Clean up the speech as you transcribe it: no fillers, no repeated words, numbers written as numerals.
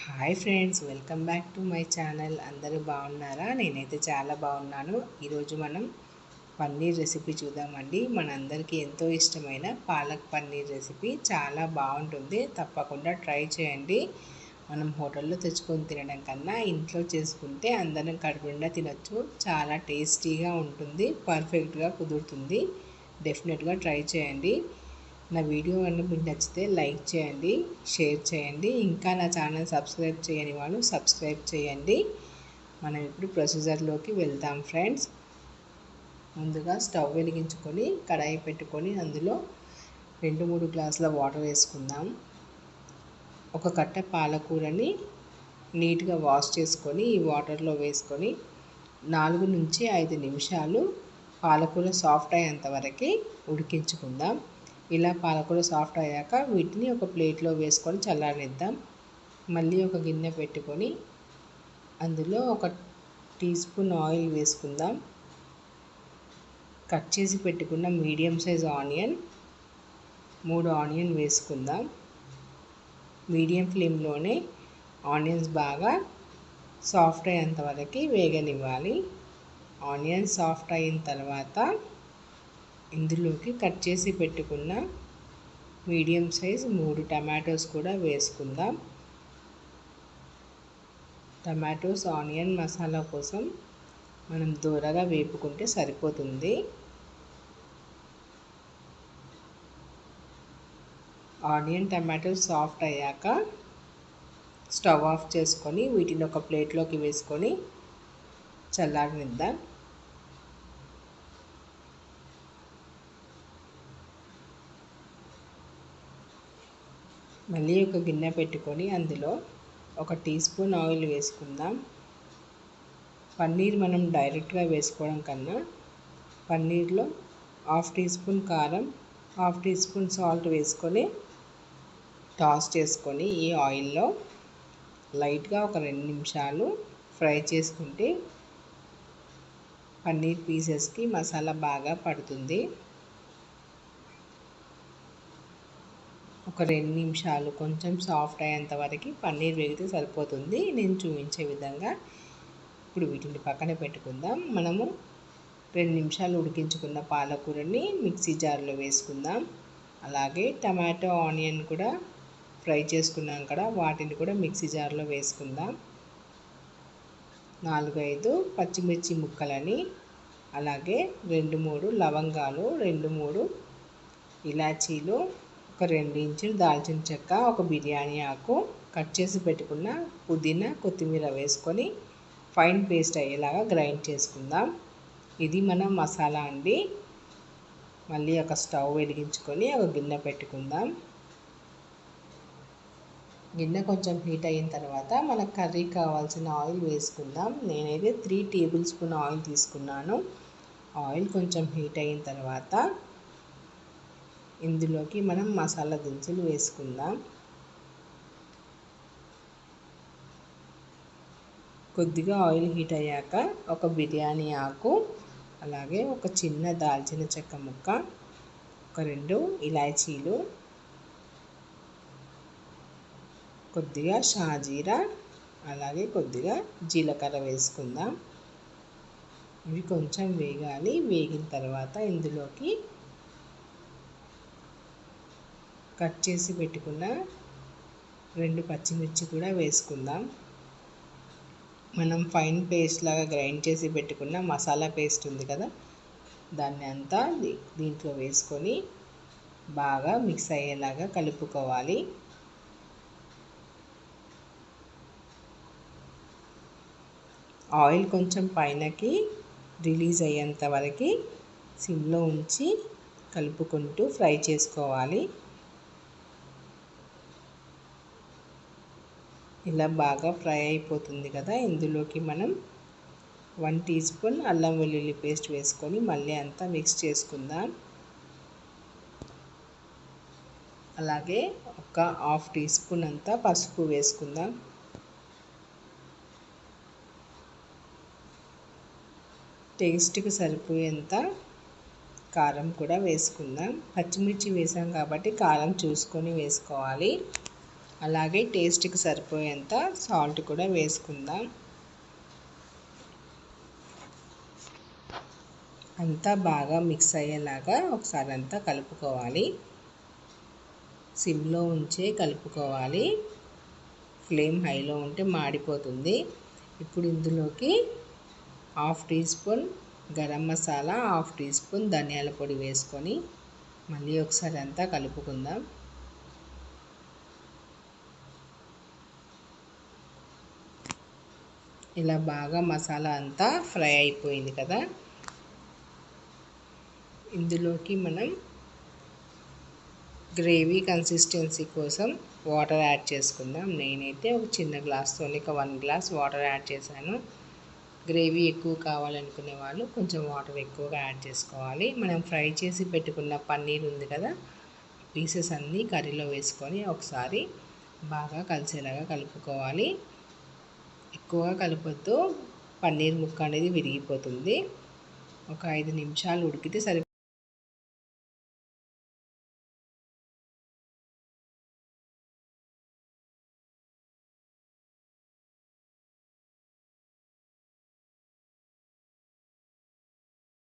Hi friends, welcome back to my channel. అందరూ బాగున్నారా? నేనైతే చాలా బాగున్నాను. ఈరోజు మనం పన్నీర్ రెసిపీ చూద్దామండి. మనందరికీ ఎంతో ఇష్టమైన పాలక్ పన్నీర్ రెసిపీ చాలా బాగుంటుంది. తప్పకుండా ట్రై చేయండి. మనం హోటల్లో తెచ్చుకొని తినడం కన్నా ఇంట్లో చేసుకుంటే అందరం కడుపు నిండా తినొచ్చు. చాలా టేస్టీగా ఉంటుంది, పర్ఫెక్ట్గా కుదురుతుంది. డెఫినెట్గా ట్రై చేయండి. నా వీడియో అన్నీ మీకు నచ్చితే లైక్ చేయండి, షేర్ చేయండి. ఇంకా నా ఛానల్ సబ్స్క్రైబ్ చేయని వాళ్ళు సబ్స్క్రైబ్ చేయండి. మనం ఇప్పుడు ప్రొసీజర్లోకి వెళ్దాం ఫ్రెండ్స్. ముందుగా స్టవ్ వెలిగించుకొని కడాయి పెట్టుకొని అందులో 2-3 గ్లాసుల వాటర్ వేసుకుందాం. ఒక కట్ట పాలకూరని నీట్గా వాష్ చేసుకొని ఈ వాటర్లో వేసుకొని 4 నుంచి 5 నిమిషాలు పాలకూర సాఫ్ట్ అయ్యేంత వరకు ఉడికించుకుందాం. ఇలా పాలకూర సాఫ్ట్ అయ్యాక వీటిని ఒక ప్లేట్లో వేసుకొని చల్లారనిద్దాం. మళ్ళీ ఒక గిన్నె పెట్టుకొని అందులో 1 టీ స్పూన్ ఆయిల్ వేసుకుందాం. కట్ చేసి పెట్టుకున్న మీడియం సైజ్ ఆనియన్ 3 ఆనియన్ వేసుకుందాం. మీడియం ఫ్లేమ్లోనే ఆనియన్స్ బాగా సాఫ్ట్ అయ్యేంత వరకు వేగనివ్వాలి. ఆనియన్ సాఫ్ట్ అయిన తర్వాత ఇందులోకి కట్ చేసి పెట్టుకున్న మీడియం సైజ్ 3 టమాటోస్ కూడా వేసుకుందాం. టమాటోస్ ఆనియన్ మసాలా కోసం మనం దూరగా వేపుకుంటే సరిపోతుంది. ఆనియన్ టమాటోస్ సాఫ్ట్ అయ్యాక స్టవ్ ఆఫ్ చేసుకొని వీటిని ఒక ప్లేట్లోకి వేసుకొని చల్లారనిద్దాం. మళ్ళీ ఒక గిన్నె పెట్టుకొని అందులో 1 టీ స్పూన్ ఆయిల్ వేసుకుందాం. పన్నీర్ మనం డైరెక్ట్గా వేసుకోవడం కన్నా పన్నీర్లో 1/2 టీ స్పూన్ కారం, 1/2 టీ స్పూన్ సాల్ట్ వేసుకొని టాస్ చేసుకొని ఈ ఆయిల్లో లైట్గా ఒక 2 నిమిషాలు ఫ్రై చేసుకుంటే పన్నీర్ పీసెస్కి మసాలా బాగా పడుతుంది. ఒక 2 నిమిషాలు కొంచెం సాఫ్ట్ అయ్యేంత వరకు పన్నీర్ వేగితే సరిపోతుంది. నేను చూపించే విధంగా ఇప్పుడు వీటిని పక్కన పెట్టుకుందాం. మనము 2 నిమిషాలు ఉడికించుకున్న పాలకూరని మిక్సీ జార్లో వేసుకుందాం. అలాగే టమాటో ఆనియన్ కూడా ఫ్రై చేసుకున్నాం కదా, వాటిని కూడా మిక్సీ జార్లో వేసుకుందాం. 4-5 పచ్చిమిర్చి ముక్కలని, అలాగే 2-3 లవంగాలు, 2-3 ఇలాచీలు, ఒక 2 ఇంచులు దాల్చిన చెక్క, ఒక బిర్యానీ ఆకు, కట్ చేసి పెట్టుకున్న పుదీనా కొత్తిమీర వేసుకొని ఫైన్ పేస్ట్ అయ్యేలాగా గ్రైండ్ చేసుకుందాం. ఇది మన మసాలా అండి. మళ్ళీ ఒక స్టవ్ వెలిగించుకొని ఒక గిన్నె పెట్టుకుందాం. గిన్నె కొంచెం హీట్ అయిన తర్వాత మనకు కర్రీకి కావాల్సిన ఆయిల్ వేసుకుందాం. నేనైతే 3 టేబుల్ స్పూన్ ఆయిల్ తీసుకున్నాను. ఆయిల్ కొంచెం హీట్ అయిన తర్వాత ఇందులోకి మనం మసాలా దినుసులు వేసుకుందాం. కొద్దిగా ఆయిల్ హీట్ అయ్యాక ఒక బిర్యానీ ఆకు, అలాగే ఒక చిన్న దాల్చిన చెక్క ముక్క, ఒక 2 ఇలాచీలు, కొద్దిగా షాజీరా, అలాగే కొద్దిగా జీలకర్ర వేసుకుందాం. ఇవి కొంచెం వేగాలి. వేగిన తర్వాత ఇందులోకి కట్ చేసి పెట్టుకున్న 2 పచ్చిమిర్చి కూడా వేసుకుందాం. మనం ఫైన్ పేస్ట్ లాగా గ్రైండ్ చేసి పెట్టుకున్న మసాలా పేస్ట్ ఉంది కదా, దాన్ని అంతా దీంట్లో వేసుకొని బాగా మిక్స్ అయ్యేలాగా కలుపుకోవాలి. ఆయిల్ కొంచెం పైనకి రిలీజ్ అయ్యేంత వరకు సిమ్లో ఉంచి కలుపుకుంటూ ఫ్రై చేసుకోవాలి. ఇలా బాగా ఫ్రై అయిపోతుంది కదా, ఇందులోకి మనం 1 టీ స్పూన్ అల్లం వెల్లుల్లి పేస్ట్ వేసుకొని మళ్ళీ అంతా మిక్స్ చేసుకుందాం. అలాగే ఒక 1/2 టీ స్పూన్ అంతా పసుపు వేసుకుందాం. టేస్ట్కి సరిపోయేంత కారం కూడా వేసుకుందాం. పచ్చిమిర్చి వేసాం కాబట్టి కారం చూసుకొని వేసుకోవాలి. అలాగే టేస్ట్కి సరిపోయేంత సాల్ట్ కూడా వేసుకుందాం. అంతా బాగా మిక్స్ అయ్యేలాగా ఒకసారి అంతా కలుపుకోవాలి. సిమ్లో ఉంచే కలుపుకోవాలి. ఫ్లేమ్ హైలో ఉంటే మాడిపోతుంది. ఇప్పుడు ఇందులోకి 1/2 teaspoon garam masala, 1/2 teaspoon ధనియాల పొడి వేసుకొని మళ్ళీ ఒకసారి అంతా కలుపుకుందాం. ఇలా బాగా మసాలా అంతా ఫ్రై అయిపోయింది కదా. ఇందులోకి మనం గ్రేవీ కన్సిస్టెన్సీ కోసం వాటర్ యాడ్ చేసుకుందాం. నేనైతే ఒక చిన్న గ్లాస్తో ఒక 1 గ్లాస్ వాటర్ యాడ్ చేశాను. గ్రేవీ ఎక్కువ కావాలనుకునే వాళ్ళు కొంచెం వాటర్ ఎక్కువగా యాడ్ చేసుకోవాలి. మనం ఫ్రై చేసి పెట్టుకున్న పన్నీర్ ఉంది కదా, పీసెస్ అన్నీ కర్రీలో వేసుకొని ఒకసారి బాగా కలిసేలాగా కలుపుకోవాలి. ఎక్కువగా కలపొద్దు, పన్నీర్ ముక్క అనేది విరిగిపోతుంది. ఒక 5 నిమిషాలు ఉడికితే